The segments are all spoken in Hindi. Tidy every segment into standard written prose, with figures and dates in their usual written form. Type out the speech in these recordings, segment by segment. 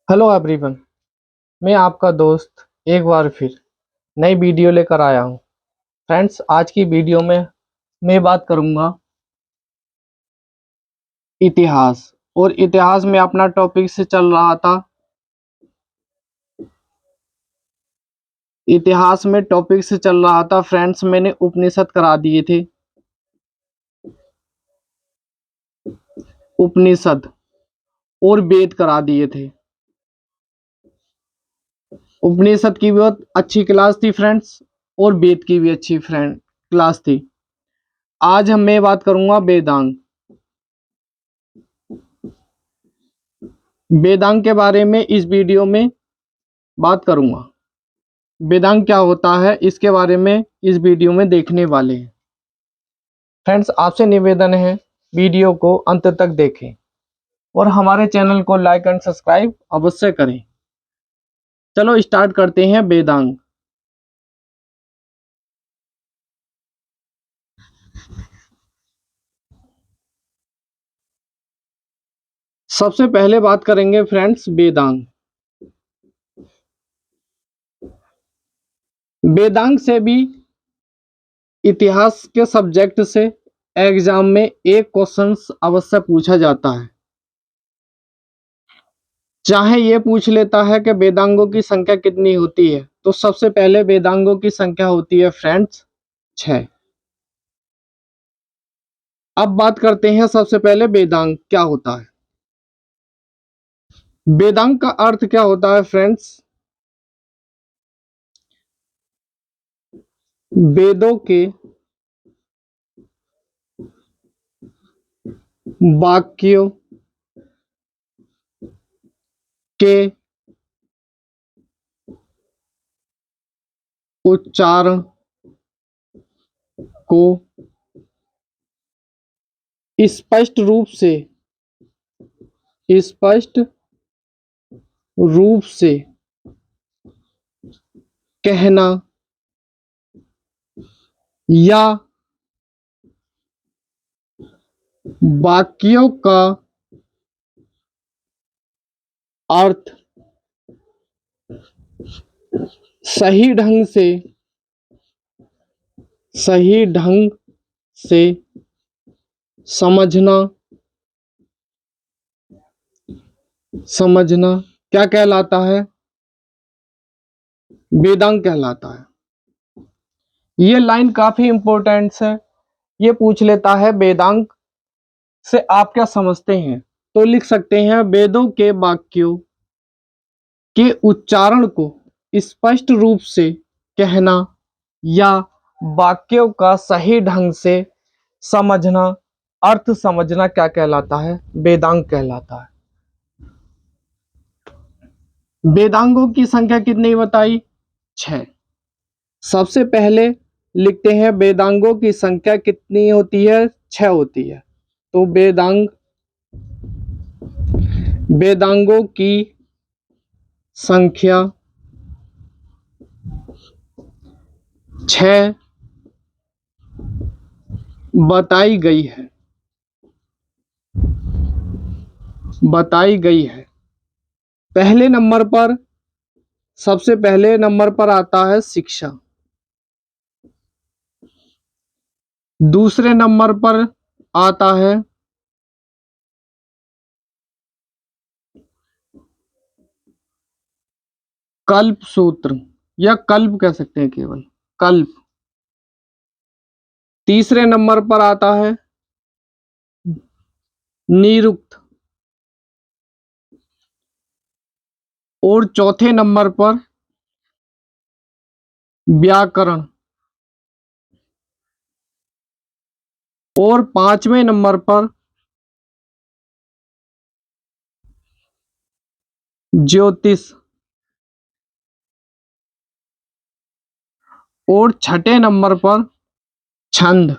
Hello everyone. मैं आपका दोस्त एक बार फिर नई वीडियो लेकर आया हूँ। फ्रेंड्स, आज की वीडियो में मैं बात करूँगा इतिहास। और इतिहास में अपना टॉपिक से चल रहा था, फ्रेंड्स, मैंने उपनिषद करा दिए थे। उपनिषद और वेद करा दिए थे। उपनिषद की भी बहुत अच्छी क्लास थी फ्रेंड्स, और वेद की भी अच्छी क्लास थी। आज मैं बात करूँगा वेदांग। वेदांग के बारे में इस वीडियो में बात करूँगा। वेदांग क्या होता है, इसके बारे में इस वीडियो में देखने वाले हैं। फ्रेंड्स, आपसे निवेदन है वीडियो को अंत तक देखें और हमारे चैनल को लाइक एंड सब्सक्राइब अवश्य करें। चलो स्टार्ट करते हैं वेदांग। सबसे पहले बात करेंगे फ्रेंड्स वेदांग। वेदांग से भी इतिहास के सब्जेक्ट से एग्जाम में एक क्वेश्चन अवश्य पूछा जाता है। चाहे ये पूछ लेता है कि वेदांगों की संख्या कितनी होती है, तो सबसे पहले वेदांगों की संख्या होती है फ्रेंड्स 6। अब बात करते हैं सबसे पहले वेदांग क्या होता है। वेदांग का अर्थ क्या होता है फ्रेंड्स? वेदों के वाक्यों के उच्चारण को स्पष्ट रूप से कहना या वाक्यों का अर्थ सही ढंग से समझना क्या कहलाता है? वेदांग कहलाता है। ये लाइन काफी इंपॉर्टेंट है। ये पूछ लेता है वेदांग से आप क्या समझते हैं, तो लिख सकते हैं वेदों के वाक्यों के उच्चारण को स्पष्ट रूप से कहना या वाक्यों का सही ढंग से समझना, अर्थ समझना क्या कहलाता है? वेदांग कहलाता है। वेदांगों की संख्या कितनी बताई? 6। सबसे पहले लिखते हैं वेदांगों की संख्या कितनी होती है? 6 होती है। तो वेदांगों की संख्या 6 बताई गई है। सबसे पहले नंबर पर आता है शिक्षा। दूसरे नंबर पर आता है कल्प सूत्र, या कल्प कह सकते हैं, केवल कल्प। तीसरे नंबर पर आता है निरुक्त, और चौथे नंबर पर व्याकरण, और पांचवें नंबर पर ज्योतिष, और छठे नंबर पर छंद।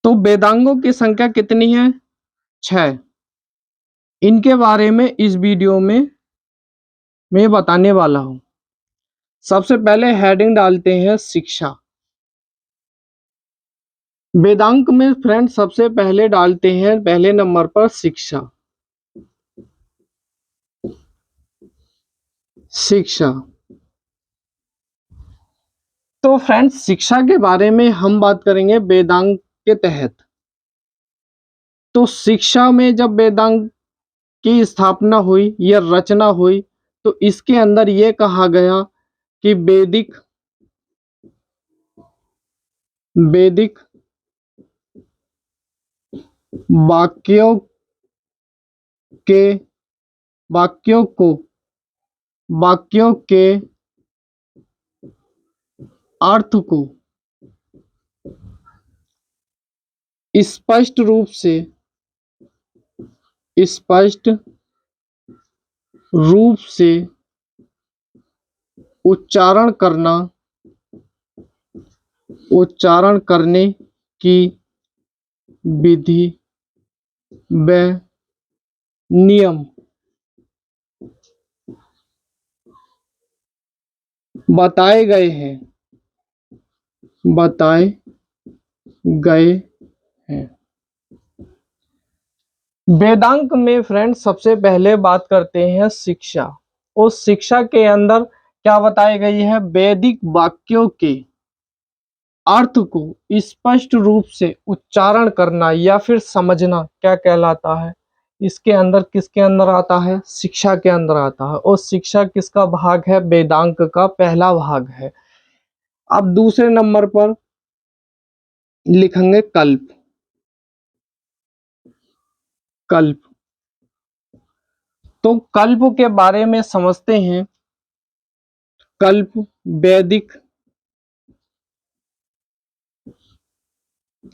तो वेदांगों की संख्या कितनी है? 6। इनके बारे में इस वीडियो में मैं बताने वाला हूं। सबसे पहले हेडिंग डालते हैं शिक्षा। वेदांक में फ्रेंड सबसे पहले डालते हैं पहले नंबर पर शिक्षा। शिक्षा। तो फ्रेंड्स शिक्षा के बारे में हम बात करेंगे वेदांग के तहत। तो शिक्षा में जब वेदांग की स्थापना हुई या रचना हुई तो इसके अंदर यह कहा गया कि वैदिक वाक्यों के वाक्यों को वाक्यों के अर्थ को स्पष्ट रूप से उच्चारण करने की विधि व नियम बताए गए हैं। वेदांत में फ्रेंड सबसे पहले बात करते हैं शिक्षा। उस शिक्षा के अंदर क्या बताई गई है? वैदिक वाक्यों के अर्थ को स्पष्ट रूप से उच्चारण करना या फिर समझना क्या कहलाता है? इसके अंदर किसके अंदर आता है? शिक्षा के अंदर आता है। और शिक्षा किसका भाग है? वेदांत का पहला भाग है। अब दूसरे नंबर पर लिखेंगे कल्प। तो कल्प के बारे में समझते हैं। कल्प वैदिक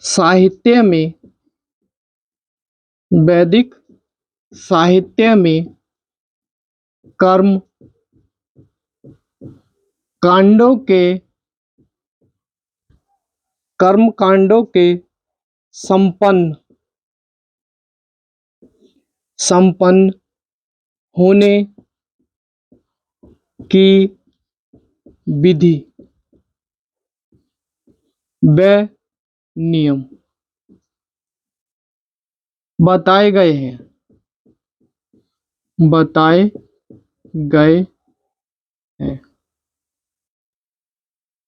साहित्य में कर्म कांडों के संपन्न होने की विधि व नियम बताए गए हैं।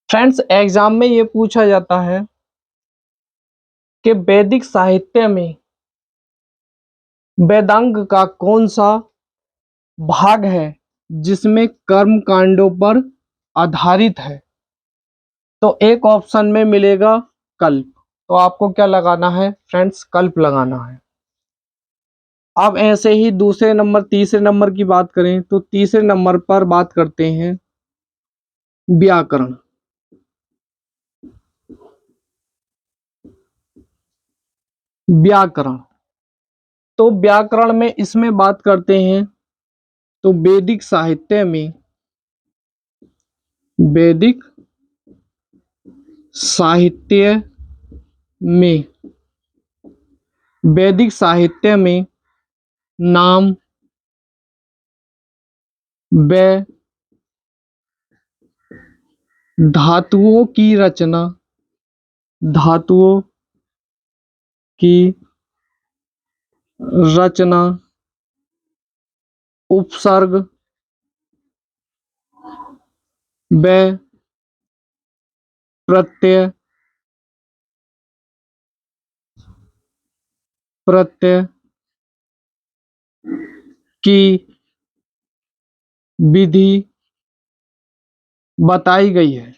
फ्रेंड्स एग्जाम में ये पूछा जाता है कि वैदिक साहित्य में वेदांग का कौन सा भाग है जिसमें कर्म कांडों पर आधारित है? तो एक ऑप्शन में मिलेगा कल्प। तो आपको क्या लगाना है फ्रेंड्स? कल्प लगाना है। अब ऐसे ही दूसरे नंबर तीसरे नंबर की बात करें तो तीसरे नंबर पर बात करते हैं व्याकरण। तो व्याकरण में इसमें बात करते हैं तो वैदिक साहित्य में नाम व धातुओं की रचना उपसर्ग व प्रत्यय की विधि बताई गई है।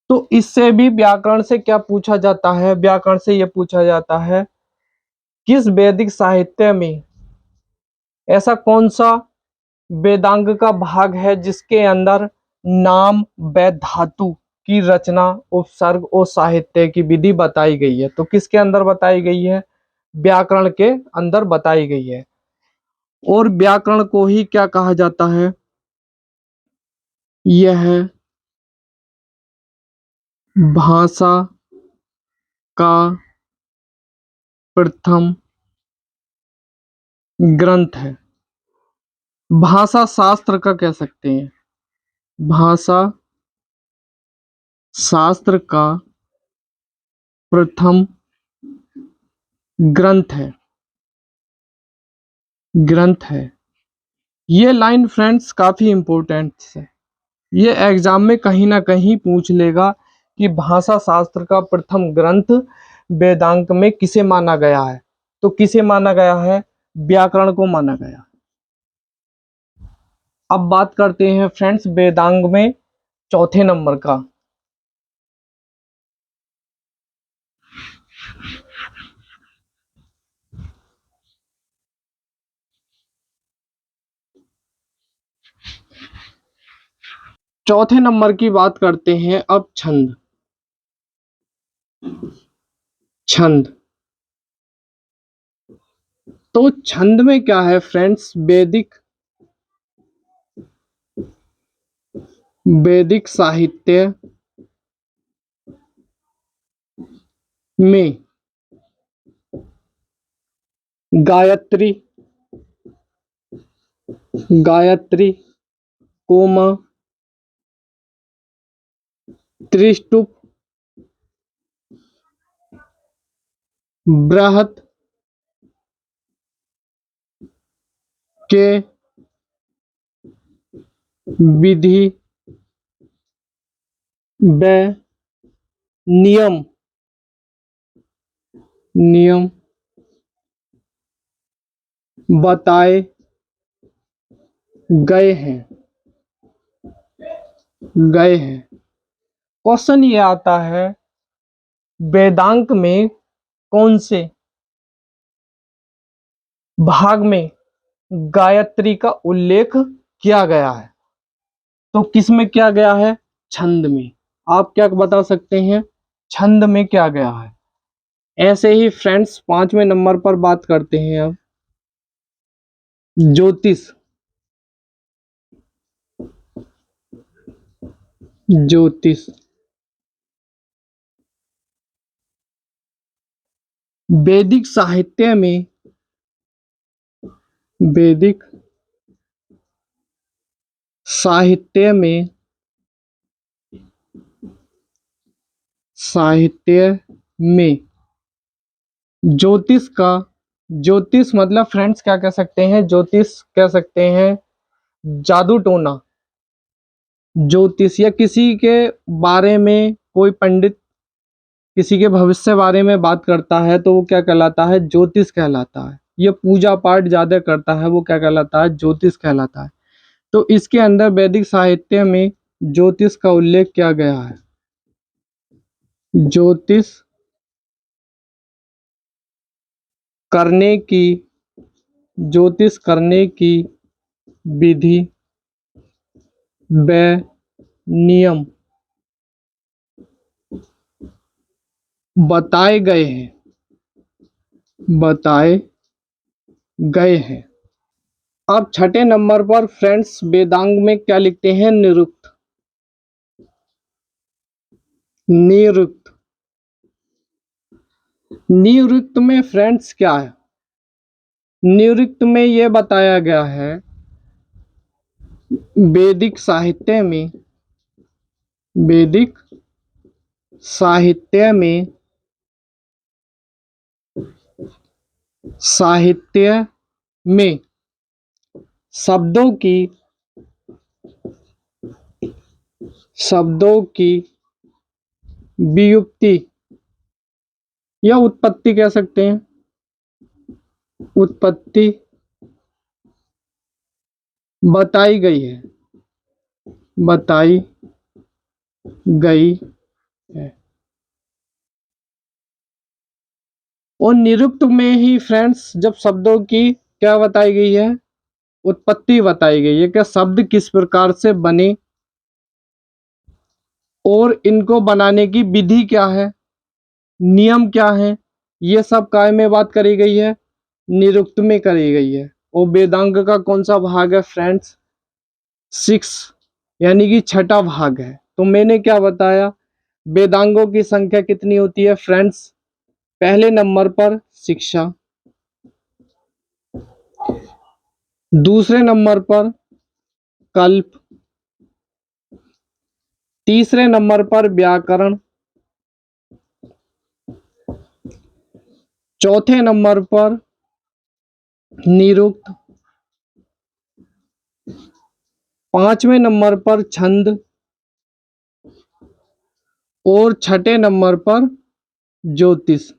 तो इससे भी व्याकरण से क्या पूछा जाता है? व्याकरण से यह पूछा जाता है किस वैदिक साहित्य में ऐसा कौन सा वेदांग का भाग है जिसके अंदर नाम व धातु की रचना उपसर्ग और साहित्य की विधि बताई गई है? तो किसके अंदर बताई गई है? व्याकरण के अंदर बताई गई है। और व्याकरण को ही क्या कहा जाता है? यह भाषा का प्रथम ग्रंथ है। भाषा शास्त्र का कह सकते हैं। भाषा शास्त्र का प्रथम ग्रंथ है। ये लाइन फ्रेंड्स काफी इंपॉर्टेंट है। ये एग्जाम में कहीं ना कहीं पूछ लेगा कि भाषा शास्त्र का प्रथम ग्रंथ वेदांग में किसे माना गया है। तो किसे माना गया है? व्याकरण को माना गया। अब बात करते हैं फ्रेंड्स वेदांग में चौथे नंबर का। चौथे नंबर की बात करते हैं अब छंद। छंद तो छंद में क्या है फ्रेंड्स? वैदिक साहित्य में गायत्री कोमा त्रिष्टुप बृहत के विधि व नियम बताए गए हैं। क्वेश्चन ये आता है वेदांग में कौन से भाग में गायत्री का उल्लेख किया गया है? तो किस में किया गया है? छंद में। आप क्या बता सकते हैं? छंद में क्या गया है। ऐसे ही फ्रेंड्स 5वें नंबर पर बात करते हैं अब ज्योतिष। वैदिक साहित्य में ज्योतिष मतलब फ्रेंड्स क्या कह सकते हैं? ज्योतिष कह सकते हैं जादू टोना। ज्योतिष या किसी के बारे में कोई पंडित किसी के भविष्य बारे में बात करता है तो वो क्या कहलाता है? ज्योतिष कहलाता है। ये पूजा पाठ ज्यादा करता है वो क्या कहलाता है? ज्योतिष कहलाता है। तो इसके अंदर वैदिक साहित्य में ज्योतिष का उल्लेख किया गया है। ज्योतिष करने की विधि व नियम बताए गए हैं। अब छठे नंबर पर फ्रेंड्स वेदांग में क्या लिखते हैं? निरुक्त में फ्रेंड्स क्या है? निरुक्त में यह बताया गया है वैदिक साहित्य में शब्दों की व्युत्पत्ति या उत्पत्ति कह सकते हैं। उत्पत्ति बताई गई है। और निरुक्त में ही फ्रेंड्स जब शब्दों की क्या बताई गई है? उत्पत्ति बताई गई है। क्या शब्द किस प्रकार से बने और इनको बनाने की विधि क्या है, नियम क्या है, ये सब काय में बात करी गई है? निरुक्त में करी गई है। और वेदांग का कौन सा भाग है फ्रेंड्स? 6 यानी कि छठा भाग है। तो मैंने क्या बताया वेदांगों की संख्या कितनी होती है फ्रेंड्स? पहले नंबर पर शिक्षा, दूसरे नंबर पर कल्प, तीसरे नंबर पर व्याकरण, चौथे नंबर पर निरुक्त, पांचवें नंबर पर छंद और छठे नंबर पर ज्योतिष।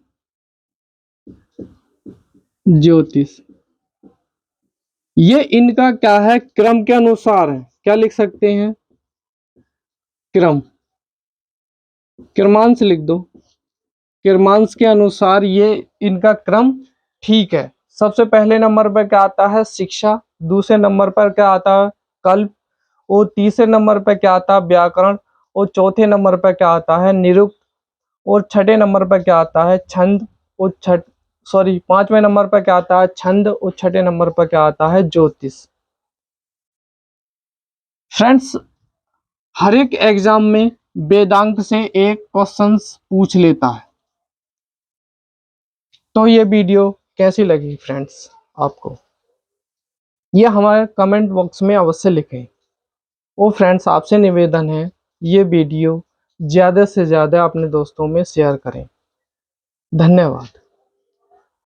ज्योतिष ये इनका क्या है, क्रम के अनुसार है। क्या लिख सकते हैं, क्रम, क्रमांश लिख दो। क्रमांश के अनुसार ये इनका क्रम ठीक है। सबसे पहले नंबर पर क्या आता है, शिक्षा, दूसरे नंबर पर क्या आता है, कल्प, और तीसरे नंबर पर क्या आता है, व्याकरण, और चौथे नंबर पर क्या आता है, निरुक्त, और छठे नंबर पर क्या आता है, छंद, और पांचवें नंबर पर क्या आता है, छंद, और छठे नंबर पर क्या आता है, ज्योतिष। फ्रेंड्स, हर एक एग्जाम में वेदांक से एक क्वेश्चन पूछ लेता है। तो ये वीडियो कैसी लगी फ्रेंड्स आपको, ये हमारे कमेंट बॉक्स में अवश्य लिखें। और फ्रेंड्स, आपसे निवेदन है, ये वीडियो ज़्यादा से ज़्यादा अपने दोस्तों में शेयर करें। धन्यवाद।